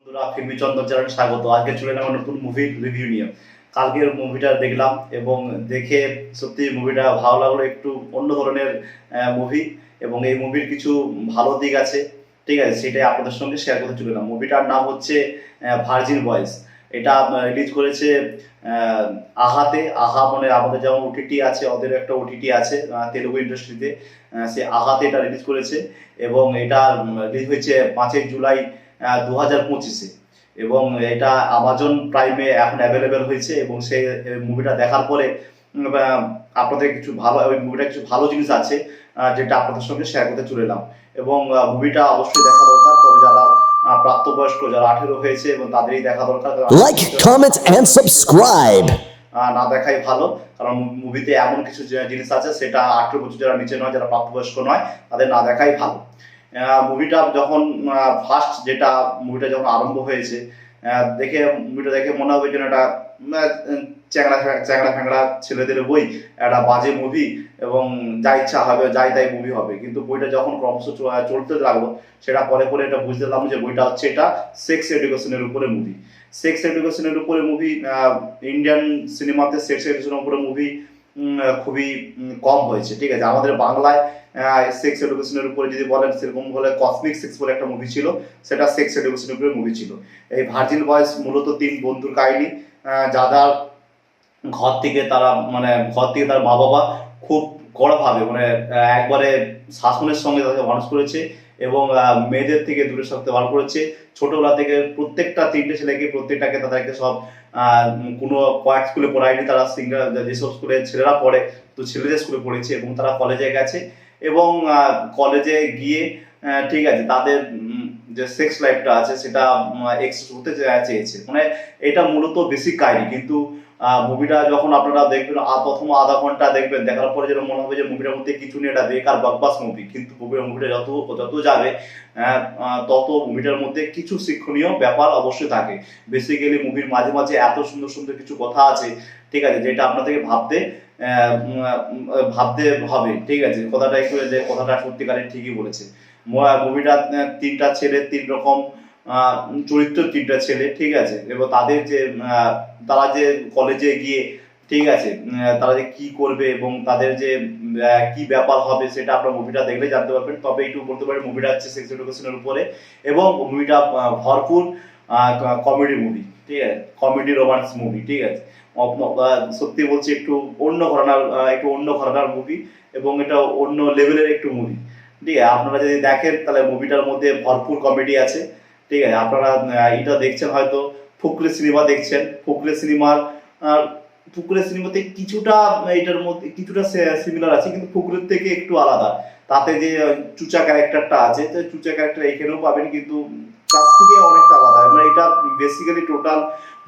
বন্ধুরা, ফিল্মি চন্দন চ্যানেলে স্বাগত। আজকে চলে এলাম নতুন মুভির রিভিউ নিয়ে। কালকের মুভিটা দেখলাম এবং দেখে সত্যি মুভিটা ভালো লাগলো। একটু অন্য ধরনের মুভি এবং এই মুভির কিছু ভালো দিক আছে, ঠিক আছে, সেটাই আপনাদের সঙ্গে শেয়ার করতে চলে এলাম। মুভিটার নাম হচ্ছে ভার্জিন ভয়েস। এটা রিলিজ করেছে আহাতে। আহা মানে আমাদের যেমন ওটিটি আছে, ওদের একটা ওটিটি আছে তেলুগু ইন্ডাস্ট্রিতে, সে আহাতে এটা রিলিজ করেছে এবং এটা রিলিজ হয়েছে 5ই জুলাই 2025-এ এবং এটা আমাজন প্রাইমে এখন অ্যাভেলেবেল হয়েছে। এবং সেই মুভিটা দেখার পরে আপনাদের কিছু ভালো, ওই মুভিটা কিছু ভালো জিনিস আছে যেটা আপনাদের সঙ্গে শেয়ার করতে চলে এলাম। এবং মুভিটা অবশ্যই দেখা দরকার, তবে যারা প্রাপ্তবয়স্ক, যারা 18 হয়েছে এবং তাদেরই দেখা দরকার। Like, comment, and subscribe. না দেখাই ভালো, কারণ মুভিতে এমন কিছু জিনিস আছে সেটা 18 বছর যারা নিচে নয়, যারা প্রাপ্তবয়স্ক নয়, তাদের না দেখাই ভালো। মুভিটা যখন ফার্স্ট যেটা মুভিটা যখন আরম্ভ হয়েছে, মুভিটা দেখে মনে হবে যেন এটা চ্যাংড়া চ্যাংড়া ফ্যাংড়া ছেলেদের বই, একটা বাজে মুভি এবং যা ইচ্ছা হবে যাই তাই মুভি হবে। কিন্তু বইটা যখন ক্রমশ চলতে লাগলো, সেটা পরে পরে এটা বুঝতে পারলাম যে বইটা হচ্ছে এটা সেক্স এডুকেশনের উপরে মুভি। সেক্স এডুকেশনের উপরে মুভি, ইন্ডিয়ান সিনেমাতে সেক্স এডুকেশনের উপরে মুভি খুবই কম হয়েছে, ঠিক আছে। আমাদের বাংলায় সেক্স এডুকেশনের উপরে যদি বলেন, সেরকম বলে কসমিক সেক্স বলে একটা মুভি ছিল, সেটা সেক্স এডুকেশনের উপরে মুভি ছিল। এই ভার্জিন বয়েস মূলত 3 বন্ধুর কাহিনী, যাদের ঘর থেকে তার মা বাবা খুব কড়াভাবে একবারে শাসনের সঙ্গে তাদের মানুষ করেছে এবং মেয়েদের থেকে দূরে থাকতে ভালো করেছে। ছোটবেলা থেকে প্রত্যেকটা 3টে ছেলেকে প্রত্যেকটাকে তাদেরকে সব কোনো কয়েক স্কুলে পড়ায়নি, তারা সিঙ্গেল যেসব স্কুলে ছেলেরা পড়ে তো ছেলেদের স্কুলে পড়েছে এবং তারা কলেজে গেছে এবং কলেজে গিয়ে ঠিক আছে তাদের যে সেক্স লাইফটা আছে সেটা এক্সেস হতে চেয়েছে। এটা মূলত বেসিক কাহিনী। কিন্তু মুভিটা যখন আপনারা দেখবেন, প্রথম আধা ঘন্টা দেখবেন, দেখার পরে যেন মনে হবে যে মুভিটার মধ্যে কিছু নেই, এটা বেকার বকবাস মুভি। কিন্তু মুভিটা যত যাবে তত মুভিটার মধ্যে কিছু শিক্ষণীয় ব্যাপার অবশ্যই থাকে। বেসিক্যালি মুভির মাঝে মাঝে এত সুন্দর সুন্দর কিছু কথা আছে, ঠিক আছে, যেটা আপনাদেরকে ভাবতে হবে, ঠিক আছে। কথাটা একটু যে কথাটা সত্যিকারের ঠিকই বলেছে। মুভিটা 3টা ছেলে, 3 রকম চরিত্র, 3টা ছেলে, ঠিক আছে, এবং তাদের যে তারা যে কলেজে গিয়ে, ঠিক আছে, তারা যে কি করবে এবং তাদের যে কি ব্যাপার হবে সেটা আপনার মুভিটা দেখলে জানতে পারবেন। তবে একটু বলতে পারি মুভিটা হচ্ছে সেক্স এডুকেশনের উপরে এবং মুভিটা ভরপুর কমেডি মুভি, ঠিক আছে, কমেডি রোমান্স মুভি, ঠিক আছে। সত্যি বলছি একটু অন্য ঘরানার মুভি এবং এটা অন্য লেভেলের একটু মুভি, ঠিক আছে। আপনারা যদি দেখেন তাহলে মুভিটার মধ্যে ভরপুর কমেডি আছে, ঠিক আছে। আপনারা এটা দেখছেন, হয়তো ফুকরে সিনেমা দেখছেন, ফুকরে সিনেমাতে কিছুটা এটার মধ্যে কিছুটা সিমিলার আছে, কিন্তু ফুকরের থেকে একটু আলাদা। তাতে যে চুচা ক্যারেক্টারটা আছে, তো চুচা ক্যারেক্টার এখানেও পাবেন, কিন্তু তার থেকে অনেকটা আলাদা। এটা বেসিক্যালি টোটাল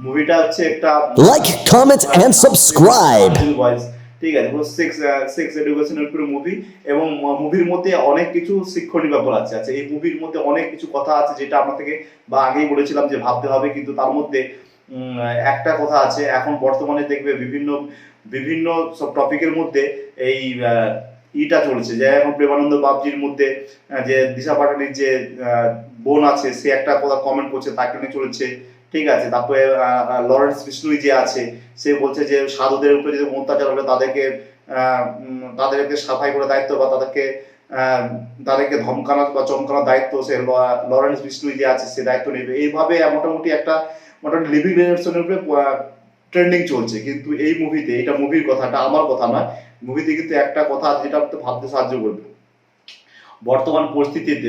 মুভিটা হচ্ছে একটা Like, comment, and subscribe. ঠিক আছে, সেক্স এডুকেশনের উপরে মুভি এবং মুভির মধ্যে অনেক কিছু শিক্ষণীয় ব্যাপার আছে। এই মুভির মধ্যে অনেক কিছু কথা আছে যেটা আপনাদেরকে আগেই বলেছিলাম যে ভাবতে হবে। কিন্তু তার মধ্যে একটা কথা আছে, এখন বর্তমানে দেখবে বিভিন্ন বিভিন্ন সব টপিকের মধ্যে এই ইটা চলছে, যে এখন প্রেমানন্দ বাবজির মধ্যে যে দিশা পাটানির যে বোন আছে, সে একটা কথা কমেন্ট করছে, তাকে নিয়ে চলেছে, ঠিক আছে। তারপরে লরেন্স বিষ্ণুই যে আছে, সে বলছে যে সাধুদের উপরে যদি অত্যাচার হবে তাদেরকে সাফাই করে দায়িত্ব বা তাদেরকে ধমকানোর বা চমকানোর দায়িত্ব সে লরেন্স বিষ্ণুই যে আছে সে দায়িত্ব নেবে। এইভাবে মোটামুটি লিভিং রিলেশনের উপরে ট্রেন্ডিং চলছে। কিন্তু এই মুভিতে, এটা মুভির কথাটা আমার কথা নয়, মুভিতে কিন্তু একটা কথা আছে যেটা আপনাকে ভাবতে সাহায্য করবে। বর্তমান পরিস্থিতিতে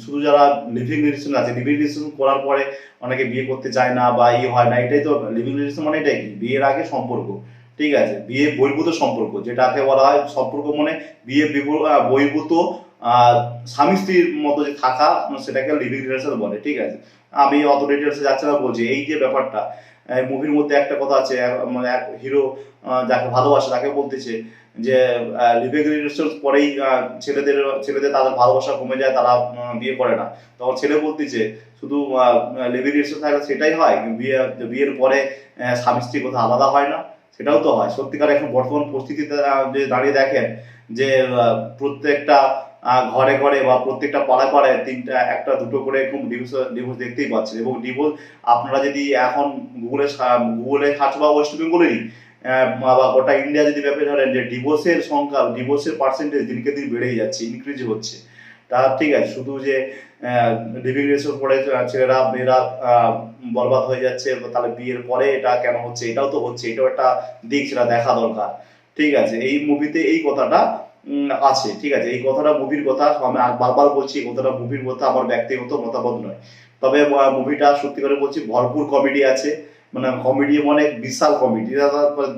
শুধু যারা লিভিং রিলেশন আছে, লিভিং রিলেশন করার পরে অনেকে বিয়ে করতে চায় না বা হয় না। এটাই তো লিভিং রিলেশন, মানে এটাই কি, বিয়ের আগে সম্পর্ক, ঠিক আছে, বিয়ে বহির্ভূত সম্পর্ক, যেটাকে বলা হয় সম্পর্ক মানে বিয়ে বহির্ভূত স্বামী স্ত্রীর মতো যে থাকা, সেটাকে লিভিং রিলেশন বলে, ঠিক আছে। আমি অত ডিটেলসে যাচ্ছি না, বলছি এই যে ব্যাপারটা মুভির মধ্যে একটা কথা আছে, এক হিরো যাকে ভালোবাসে তাকে বলতেছে যে লিভিং রিলেশন পরেই ছেলেদের তাদের ভালোবাসা কমে যায়, তারা বিয়ে করে না। তখন ছেলে বলতেছে শুধু লিভিং রিলেশন থাকলে সেটাই হয়, বিয়ের পরে স্বামী স্ত্রী কথা আলাদা হয় না, সেটাও তো হয়। সত্যিকার এখন বর্তমান পরিস্থিতিতে যে দাঁড়িয়ে দেখেন যে প্রত্যেকটা ঘরে ঘরে বা প্রত্যেকটা পাড়ায় পাড়ায় তিনটা একটা দুটো করে এরকম ডিভোর্স দেখতেই পাচ্ছেন। এবং ডিভোর্স আপনারা যদি এখন গুগলে সার্চ বা ওয়েস্ট বেঙ্গলেরই বা গোটা ইন্ডিয়া যদি ব্যাপারে ধরেন যে ডিভোর্সের সংখ্যা, ডিভোর্সের পার্সেন্টেজ দিনকে দিন বেড়েই যাচ্ছে, ইনক্রিজ হচ্ছে। তা ঠিক আছে, শুধু যে লিভিং রিলেশন পরে ছেলেরা মেয়েরা বরবাদ হয়ে যাচ্ছে, তাহলে বিয়ের পরে এটা কেন হচ্ছে, এটাও তো হচ্ছে, এটাও একটা দিক, সেটা দেখা দরকার। ঠিক আছে, এই মুভিতে এই কথাটা আছে। ঠিক আছে, এই কথাটা মুভির কথা, আমি আর বারবার বলছি এই কথাটা মুভির কথা, আমার ব্যক্তিগত মতামত নয়। তবে মুভিটা সত্যি করে বলছি ভরপুর কমেডি আছে, মানে কমেডি মানে বিশাল কমেডি,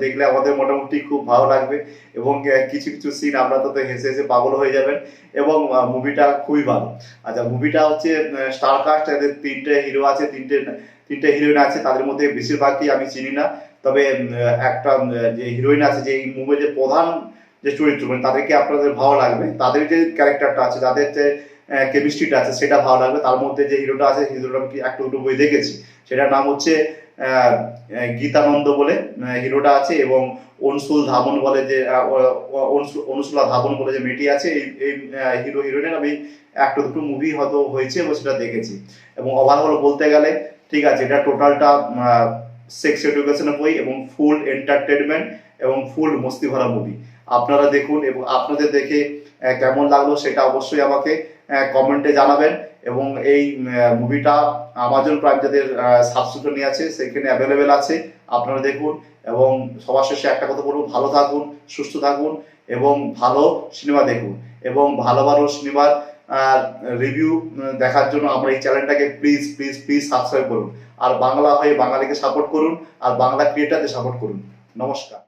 দেখলে আমাদের মোটামুটি খুব ভালো লাগবে। এবং কিছু কিছু সিন আপনারা তো হেসে হেসে পাগল হয়ে যাবেন। এবং মুভিটা খুবই ভালো। আচ্ছা, মুভিটা হচ্ছে স্টার কাস্ট, এদের তিনটে হিরো আছে, তিনটে হিরোইন আছে, তাদের মধ্যে বেশিরভাগই আমি চিনি না। তবে একটা যে হিরোইন আছে, যে এই মুভির যে প্রধান যে চরিত্র, মানে তাদেরকে আপনাদের ভালো লাগবে, তাদের যে ক্যারেক্টারটা আছে, তাদের যে কেমিস্ট্রিটা আছে সেটা ভালো লাগবে। তার মধ্যে যে হিরোটা আছে, হিরোটা আমি একটা দুটো বই দেখেছি, সেটার নাম হচ্ছে গীতানন্দ বলে হিরোটা আছে। এবং অনসুল ধাবন বলে যে অনুসুলা ধাবন বলে যে মেয়েটি আছে, এই হিরো হিরোইনের আমি একটা দুটো মুভি হয়তো হয়েছে এবং সেটা দেখেছি। এবং ওভারঅল বলতে গেলে ঠিক আছে, এটা টোটালটা সেক্স এডুকেশনের বই এবং ফুল এন্টারটেনমেন্ট এবং ফুল মস্তি ভরা মুভি। আপনারা দেখুন এবং আপনাদের দেখে কেমন লাগলো সেটা অবশ্যই আমাকে কমেন্টে জানাবেন। এবং এই মুভিটা আমাজন প্রাইম যাদের সাবস্ক্রিপশন নিয়ে আছে সেখানে অ্যাভেলেবেল আছে, আপনারা দেখুন। এবং সবার শেষে একটা কথা বলবো, ভালো থাকুন, সুস্থ থাকুন এবং ভালো সিনেমা দেখুন। এবং ভালো ভালো সিনেমার রিভিউ দেখার জন্য আমরা এই চ্যানেলটাকে প্লিজ প্লিজ প্লিজ সাবস্ক্রাইব করুন। আর বাংলা হয়ে বাঙালিকে সাপোর্ট করুন, আর বাংলা ক্রিয়েটারদের সাপোর্ট করুন। নমস্কার।